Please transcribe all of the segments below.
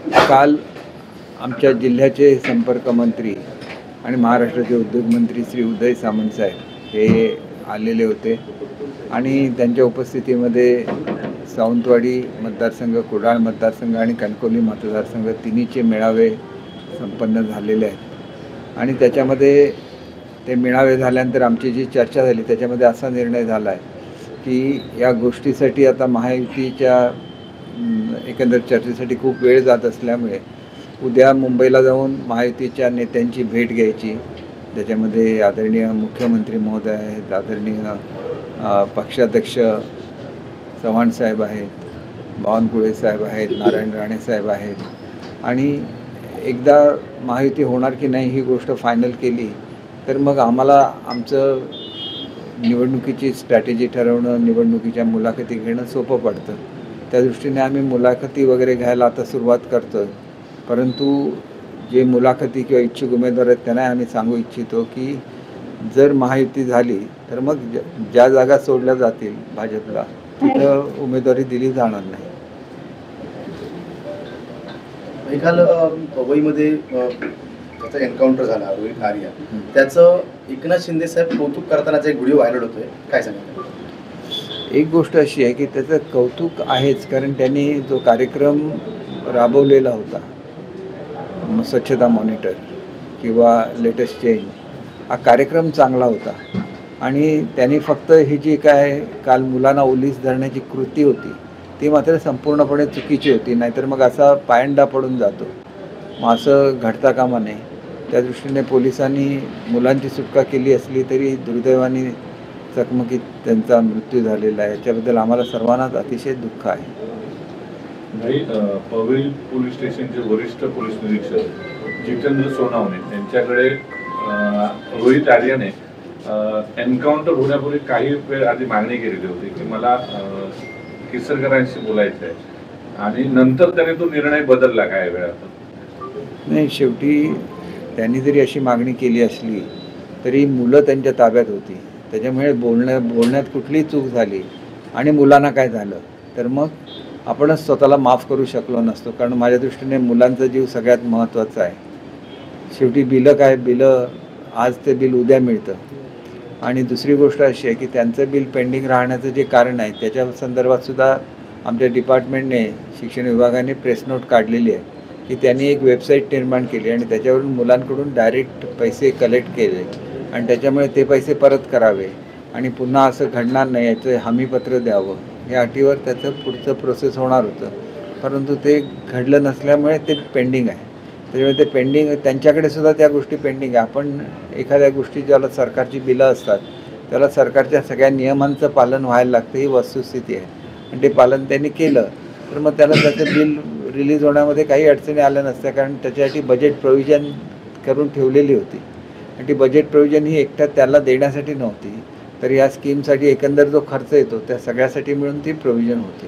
काल आमच्या जिल्ह्याचे संपर्क मंत्री आणि महाराष्ट्राचे उद्योगमंत्री श्री उदय सामंत साहेब हे आलेले होते आणि त्यांच्या उपस्थितीमध्ये सावंतवाडी मतदारसंघ, कुडाळ मतदारसंघ आणि कणकवली मतदारसंघ तिन्हीचे मेळावे संपन्न झालेले आहेत आणि त्याच्यामध्ये ते मेळावे झाल्यानंतर आमची जी चर्चा झाली त्याच्यामध्ये असा निर्णय झाला आहे की या गोष्टीसाठी आता महायुतीच्या एकंदर चर्चेसाठी खूप वेळ जात असल्यामुळे उद्या मुंबईला जाऊन महायुतीच्या नेत्यांची भेट घ्यायची, त्याच्यामध्ये आदरणीय मुख्यमंत्री महोदय आहेत, आदरणीय पक्षाध्यक्ष चव्हाण साहेब आहेत, बावनकुळे साहेब आहेत, नारायण राणे साहेब आहेत आणि एकदा महायुती होणार की नाही ही गोष्ट फायनल केली तर मग आम्हाला आमचं निवडणुकीची स्ट्रॅटेजी ठरवणं, निवडणुकीच्या मुलाखती घेणं सोपं पडतं. त्या दृष्टीने आम्ही मुलाखती वगैरे घ्यायला आता सुरुवात करतो. परंतु जे मुलाखती किंवा इच्छुक उमेदवार आहेत त्यांना आम्ही सांगू इच्छितो की जर महायुती झाली तर मग ज्या जागा सोडल्या जातील भाजपला तिथं उमेदवारी दिली जाणार नाही. काल पवईमध्ये त्याचा एन्काउंटर झाला रोहित आर्या, त्याचं एकनाथ शिंदे साहेब कौतुक करतानाचा एक व्हिडिओ व्हायरल होतोय, काय सांगितलं? एक गोष्ट अशी आहे की त्याचं कौतुक आहेच, कारण त्यांनी जो कार्यक्रम राबवलेला होता स्वच्छता मॉनिटर किंवा लेटेस्ट चेंज, हा कार्यक्रम चांगला होता आणि त्यांनी फक्त ही जी काय काल मुलांना ओलीस धरण्याची कृती होती ती मात्र संपूर्णपणे चुकीची होती. नाहीतर मग असा पायंडा पडून जातो, मग असं घडता कामा नये. त्या दृष्टीने पोलिसांनी मुलांची सुटका केली असली तरी दुर्दैवाने चकमकीत त्यांचा मृत्यू झालेला आहे. याच्याबद्दल आम्हाला सर्वांनाच अतिशय दुःख आहे. भाई, पवई पोलीस स्टेशनचे वरिष्ठ पोलीस निरीक्षक जितेंद्र सोनावणे यांच्याकडे रोहित आर्याने एन्काउंटर होण्यापूर्वी काही वेळ आधी मागणी केलेली होती की मला केसरकरांशी बोलायचं आहे आणि नंतर त्याने तो निर्णय बदलला काय वेळात? नाही, शेवटी त्यांनी जरी अशी मागणी केली असली तरी मुलं त्यांच्या ताब्यात होती, त्याच्यामुळे बोलण्यात कुठलीही चूक झाली आणि मुलांना काय झालं तर मग आपणच स्वतःला माफ करू शकलो नसतो. कारण माझ्या दृष्टीने मुलांचा जीव सगळ्यात महत्त्वाचा आहे. शेवटी बिलं काय, बिलं आज ते बिल उद्या मिळतं. आणि दुसरी गोष्ट अशी आहे की त्यांचं बिल पेंडिंग राहण्याचं जे कारण आहे त्याच्या संदर्भात सुद्धा आमच्या डिपार्टमेंटने, शिक्षण विभागाने प्रेस नोट काढलेली आहे की त्यांनी एक वेबसाईट निर्माण केली आणि त्याच्यावरून मुलांकडून डायरेक्ट पैसे कलेक्ट केले आणि त्याच्यामुळे ते पैसे परत करावे आणि पुन्हा असं घडणार नाही याचं हमीपत्र द्यावं या अटीवर त्याचं पुढचं प्रोसेस होणार होतं. परंतु ते घडलं नसल्यामुळे ते पेंडिंग आहे. त्याच्यामुळे ते पेंडिंग, त्यांच्याकडे सुद्धा त्या गोष्टी पेंडिंग आहे. आपण एखाद्या गोष्टी ज्याला सरकारची बिलं असतात त्याला सरकारच्या सगळ्या नियमांचं पालन व्हायला लागतं, ही वस्तुस्थिती आहे. आणि ते पालन त्यांनी केलं तर मग त्याला त्याचं बिल रिलीज होण्यामध्ये काही अडचणी आल्या नसत्या, कारण त्याच्यासाठी बजेट प्रोव्हिजन करून ठेवलेली होती आणि ती बजेट प्रोव्हिजन ही एकट्या त्याला देण्यासाठी नव्हती, तर या स्कीमसाठी एकंदर जो खर्च येतो त्या सगळ्यासाठी मिळून ती प्रोव्हिजन होती.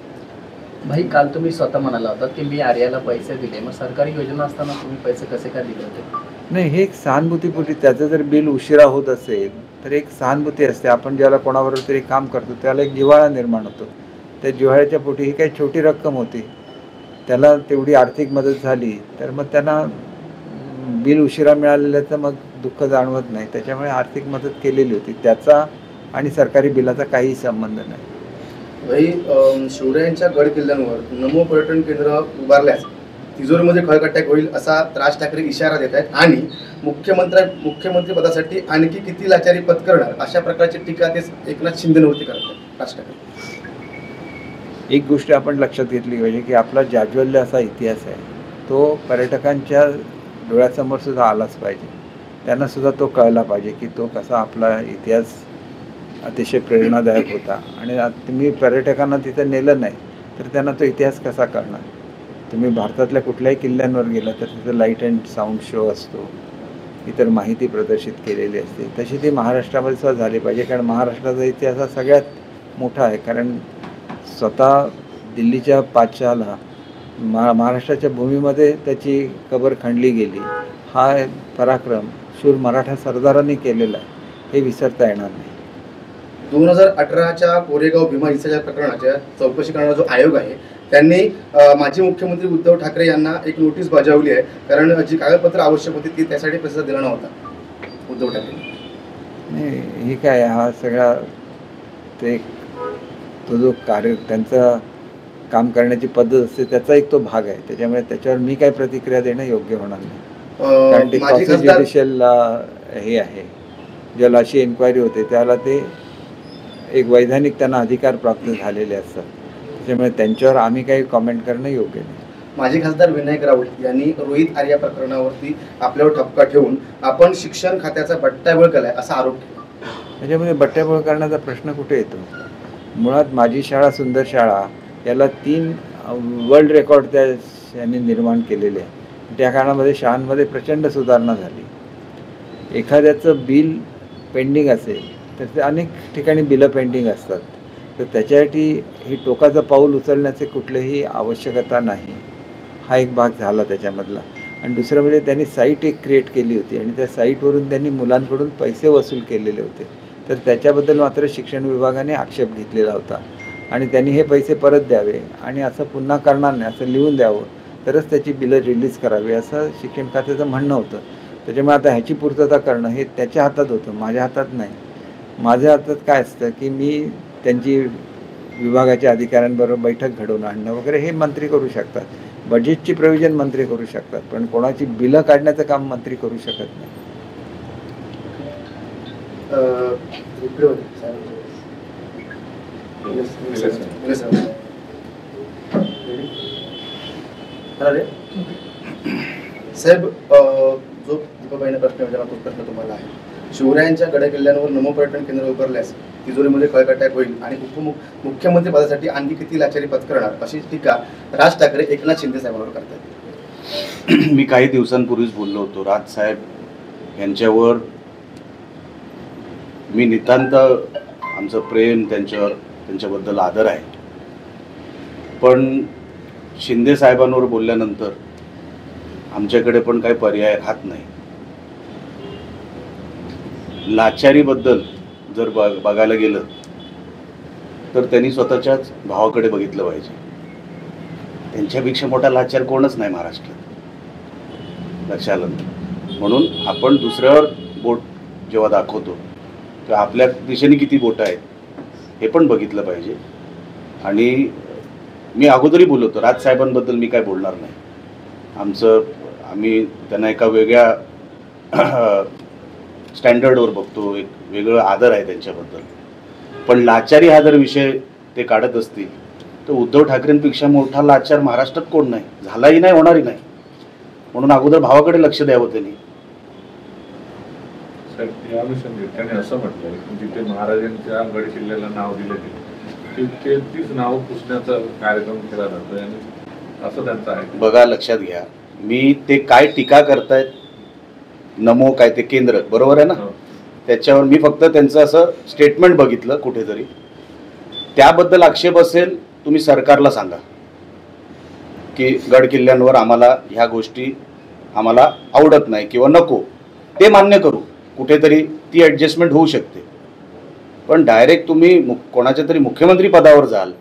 भाई, काल तुम्ही स्वतः म्हणाला होता की मी आर्याला पैसे दिले, मग सरकारी योजना असताना तुम्ही पैसे कसे काय दिले होते? नाही, हे एक सहानुभूतीपोटी, त्याचं जर बिल उशिरा होत असेल तर एक सहानुभूती असते. आपण ज्याला कोणाबरोबर तरी काम करतो त्याला एक जिव्हाळा निर्माण होतो. त्या जिव्हाळ्याच्या पोटी ही काही छोटी रक्कम होती, त्याला तेवढी आर्थिक मदत झाली तर मग त्यांना बिल उशिरा मिळालेल्याचं मग दुःख जाणवत नाही. त्याच्यामुळे आर्थिक मदत केलेली होती, त्याचा आणि सरकारी बिलाचा काही संबंध नाही. भाई, शिवरायांच्या गड किल्ल्यांवर नमो पर्यटन केंद्र उभारल्यास तिजोरीमध्ये खळखट्ट्या होईल असा राज ठाकरे इशारा देत आहेत आणि मुख्यमंत्री पदासाठी आणखी किती लाचारी पत्करणार अशा प्रकारची टीका ते एकनाथ शिंदेवरती करतात राज ठाकरे. एक गोष्ट आपण लक्षात घेतली पाहिजे की आपला जाज्वल्य असा इतिहास आहे, तो पर्यटकांच्या डोळ्यासमोर सुद्धा आलाच पाहिजे. त्यांना सुद्धा तो कळला पाहिजे की तो कसा आपला इतिहास अतिशय प्रेरणादायक होता. आणि तुम्ही पर्यटकांना तिथं नेलं नाही तर त्यांना तो इतिहास कसा कळणार? तुम्ही भारतातल्या कुठल्याही किल्ल्यांवर गेला तर तिथं लाईट अँड साऊंड शो असतो, इतर माहिती प्रदर्शित केलेली असते. तशी ती महाराष्ट्रामध्ये सुद्धा झाली पाहिजे, कारण महाराष्ट्राचा इतिहास हा सगळ्यात मोठा आहे. कारण स्वतः दिल्लीच्या पातशहाला महाराष्ट्राच्या भूमीमध्ये त्याची कबर खणली गेली. हा पराक्रम शूर मराठा सरदारांनी केलेला आहे, हे विसरता येणार नाही. 2018च्या कोरेगाव भीमा हिंसाचार प्रकरणाच्या चौकशी करणारा जो आयोग आहे त्यांनी माजी मुख्यमंत्री उद्धव ठाकरे यांना एक नोटीस बजावली आहे, कारण जी कागदपत्र आवश्यक होती ती त्यासाठी प्रतिसाद दिला नव्हता उद्धव ठाकरे. नाही, ही काय हा सगळा ते तो जो कार्य त्यांचा काम करण्याची पद्धत असते त्याचा एक तो भाग आहे. त्याच्यामुळे त्याच्यावर मी काय प्रतिक्रिया देणं योग्य होणार नाही, कारण ते माजी कॉन्स्टिट्यूशन खासदार ज्युडिशियलला हे आहे, ज्याला अशी एन्क्वायरी होते त्याला ते एक वैधानिक त्यांना अधिकार प्राप्त झालेले असतात. त्याच्यामुळे त्यांच्यावर आम्ही काही कॉमेंट करणं योग्य नाही. माजी खासदार विनायक राऊत यांनी रोहित आर्या प्रकरणावरती आपल्यावर ठपका ठेवून आपण शिक्षण खात्याचा बट्ट्याबोळ केलाय असा आरोप केला. त्याच्यामध्ये बट्ट्याबोळ करण्याचा प्रश्न कुठे येतो? मुळात माझी शाळा सुंदर शाळा याला 3 वर्ल्ड रेकॉर्ड त्या यांनी निर्माण केलेले आहे. त्या काळामध्ये शाळांमध्ये प्रचंड सुधारणा झाली. एखाद्याचं बिल पेंडिंग असेल तर ते अनेक ठिकाणी बिलं पेंडिंग असतात, तर त्याच्यासाठी ही टोकाचं पाऊल उचलण्याची कुठलीही आवश्यकता नाही. हा एक भाग झाला त्याच्यामधला. आणि दुसरं म्हणजे त्यांनी साईट एक क्रिएट केली होती आणि त्या साईटवरून त्यांनी मुलांकडून पैसे वसूल केलेले होते, तर त्याच्याबद्दल मात्र शिक्षण विभागाने आक्षेप घेतलेला होता आणि त्यांनी हे पैसे परत द्यावे आणि असं पुन्हा करणार नाही असं लिहून द्यावं, तरच त्याची बिलं रिलीज करावी असं शिक्षण खात्याचं म्हणणं होतं. त्याच्यामुळे आता ह्याची पूर्तता करणं हे त्याच्या हातात होतं, माझ्या हातात नाही. माझ्या हातात काय असतं की मी त्यांची विभागाच्या अधिकाऱ्यांबरोबर बैठक घडवून आणणं वगैरे हे मंत्री करू शकतात, बजेटची प्रोव्हिजन मंत्री करू शकतात, पण कोणाची बिलं काढण्याचं काम मंत्री करू शकत नाही. साहेब, जो दीपाबाईने प्रश्न विचारला तो प्रश्न तुम्हाला आहे. शिवरायांच्या गडकिल्ल्यांवर नमो पर्यटन केंद्र उभारल्यास तिजोरीमध्ये खळखळाट होईल आणि मुख्यमंत्री पदासाठी आणखी किती लाचारी पत्करणार अशी टीका राज ठाकरे एकनाथ शिंदे साहेबांवर करतात. मी काही दिवसांपूर्वीच बोललो होतो, राजसाहेब यांच्यावर मी नितांत आमचं प्रेम त्यांच्याबद्दल आदर आहे, पण शिंदे साहेबांवर बोलल्यानंतर आमच्याकडे पण काही पर्याय राहत नाही. लाचारीबद्दल जर बघायला गेलं तर त्यांनी स्वतःच्याच भावाकडे बघितलं पाहिजे. त्यांच्यापेक्षा मोठा लाचार कोणच नाही महाराष्ट्रात, लक्षात आलं. म्हणून आपण दुसऱ्यावर बोट जेव्हा दाखवतो तेव्हा आपल्या दिशेने किती बोटं आहेत हे पण बघितलं पाहिजे. आणि मी अगोदरही बोललो होतो, राजसाहेबांबद्दल मी काय बोलणार नाही. आम्ही त्यांना एका वेगळ्या स्टँडर्डवर बघतो, एक वेगळं आदर आहे त्यांच्याबद्दल. पण लाचारी हा जर विषय ते काढत असतील तर उद्धव ठाकरेंपेक्षा मोठा लाचार महाराष्ट्रात कोण नाही, झालाही नाही, होणारही नाही. म्हणून अगोदर भावाकडे लक्ष द्यावं त्यांनी. साहेब, या अनुषंगाने त्याने असं म्हटलंय की जिथे महाराजांच्या गड किल्ल्याला नाव दिलं गेलं ते तीच नाव पुसण्याचा कार्यक्रम केला जातो आणि असं त्यांचं आहे. बघा, लक्षात घ्या, मी ते काय टीका करतायत, नमो काय ते केंद्र, बरोबर आहे ना, त्याच्यावर मी फक्त त्यांचं असं स्टेटमेंट बघितलं कुठेतरी. त्याबद्दल आक्षेप असेल तुम्ही सरकारला सांगा की गड किल्ल्यांवर आम्हाला ह्या गोष्टी आम्हाला आवडत नाही किंवा नको, ते मान्य करू, कुठेतरी ती ॲडजस्टमेंट होऊ शकते. पण डायरेक्ट तुम्ही कोणाच्या तरी मुख्यमंत्री पदावर जाल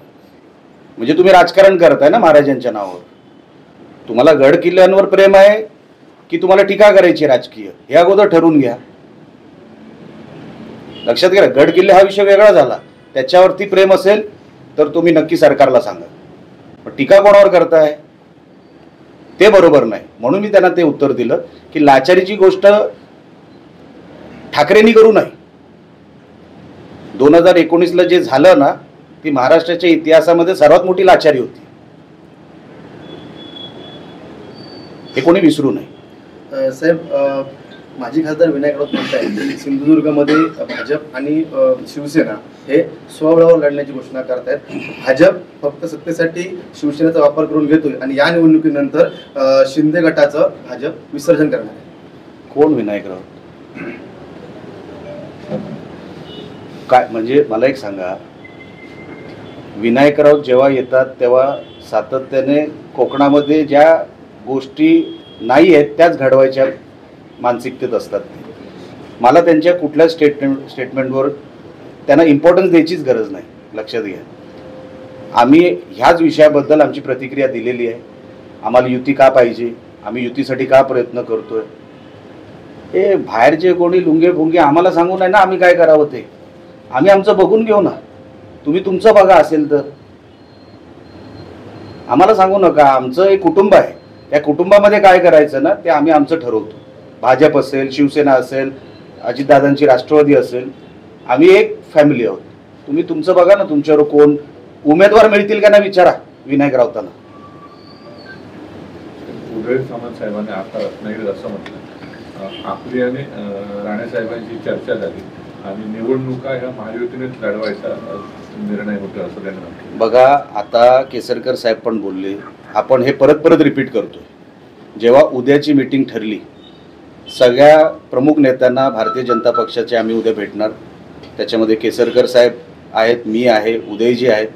म्हणजे तुम्ही राजकारण करताय ना महाराजांच्या नावावर. तुम्हाला गड किल्ल्यांवर प्रेम आहे की तुम्हाला टीका करायची राजकीय, हे अगोदर ठरवून घ्या. लक्षात घ्या, गड किल्ले हा विषय वेगळा झाला, त्याच्यावरती प्रेम असेल तर तुम्ही नक्की सरकारला सांगा. पण टीका कोणावर करताय ते बरोबर नाही. म्हणून मी त्यांना ते उत्तर दिलं की लाचारीची गोष्ट ठाकरेंनी करू नये. 2019ला जे झालं ना, ती महाराष्ट्राच्या इतिहासामध्ये सर्वात मोठी लाचारी होती, हे कोणी विसरू नये. साहेब, माजी खासदार विनायक राऊत म्हणतायत सिंधुदुर्गमध्ये भाजप आणि शिवसेना हे स्वबळावर लढण्याची घोषणा करतायत. भाजप फक्त सत्तेसाठी शिवसेनेचा वापर करून घेतोय आणि या निवडणुकीनंतर शिंदे गटाचं भाजप विसर्जन करणार आहे. कोण विनायक राऊत? काय म्हणजे मला एक सांगा, विनायक राऊत जेव्हा येतात तेव्हा सातत्याने कोकणामध्ये ज्या गोष्टी नाही आहेत त्याच घडवायच्या मानसिकतेत असतात. मला त्यांच्या कुठल्याच स्टेटमेंटवर त्यांना इम्पॉर्टन्स द्यायचीच गरज नाही. लक्षात घ्या, आम्ही ह्याच विषयाबद्दल आमची प्रतिक्रिया दिलेली आहे. आम्हाला युती का पाहिजे, आम्ही युतीसाठी का प्रयत्न करतोय, हे बाहेरचे कोणी लुंगे फुंगे आम्हाला सांगू नाही ना आम्ही काय करावं ते. आम्ही आमचं बघून घेऊ ना, तुम्ही तुमचं बघा असेल तर. आम्हाला सांगू नका. आमचं एक कुटुंब आहे, त्या कुटुंबामध्ये काय करायचं ना ते आम्ही आमचं ठरवतो. भाजप असेल, शिवसेना असेल, अजितदादांची राष्ट्रवादी असेल, आम्ही एक फॅमिली आहोत. तुम्ही तुमचं बघा ना, तुमच्यावर कोण उमेदवार मिळतील का नाही विचारा विनायक राऊतांना. उदय सामंत साहेबांनी आता रत्नागिरीत असं म्हटलं, आपली आणि राणे साहेबांची चर्चा झाली आणि निवडणुका ह्या महायुतीनेच लढवायचा निर्णय होतो असं त्यांनी म्हटलं. बघा, आता केसरकर साहेब पण बोलले, आपण हे परत परत रिपीट करतोय. जेव्हा उद्याची मीटिंग ठरली, सगळ्या प्रमुख नेत्यांना भारतीय जनता पक्षाचे आम्ही उद्या भेटणार. त्याच्यामध्ये केसरकर साहेब आहेत, मी आहे, उदयजी आहेत.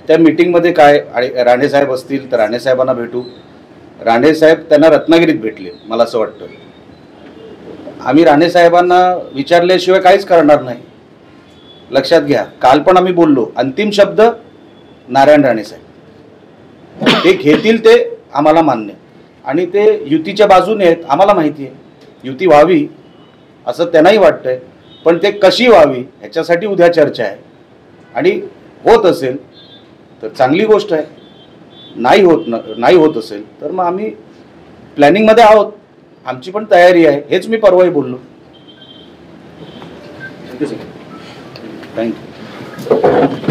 त्या मीटिंगमध्ये काय, आणि राणेसाहेब असतील तर राणेसाहेबांना भेटू. राणेसाहेब त्यांना रत्नागिरीत भेटले, मला असं वाटतं. आम्ही राणेसाहेबांना विचारल्याशिवाय काहीच करणार नाही. लक्षात घ्या, काल पण आम्ही बोललो, अंतिम शब्द नारायण राणेसाहेब. ते घेतील ते आम्हाला मान्य, आणि ते युतीच्या बाजूने आहेत, आम्हाला माहिती आहे. युती व्हावी असं त्यांनाही वाटतंय, पण ते कशी व्हावी ह्याच्यासाठी उद्या चर्चा आहे. आणि होत असेल तर चांगली गोष्ट आहे, नाही होत असेल तर मग आम्ही प्लॅनिंगमध्ये आहोत. आमची पण तयारी आहे, हेच मी परवाही बोललो. थँक्यू.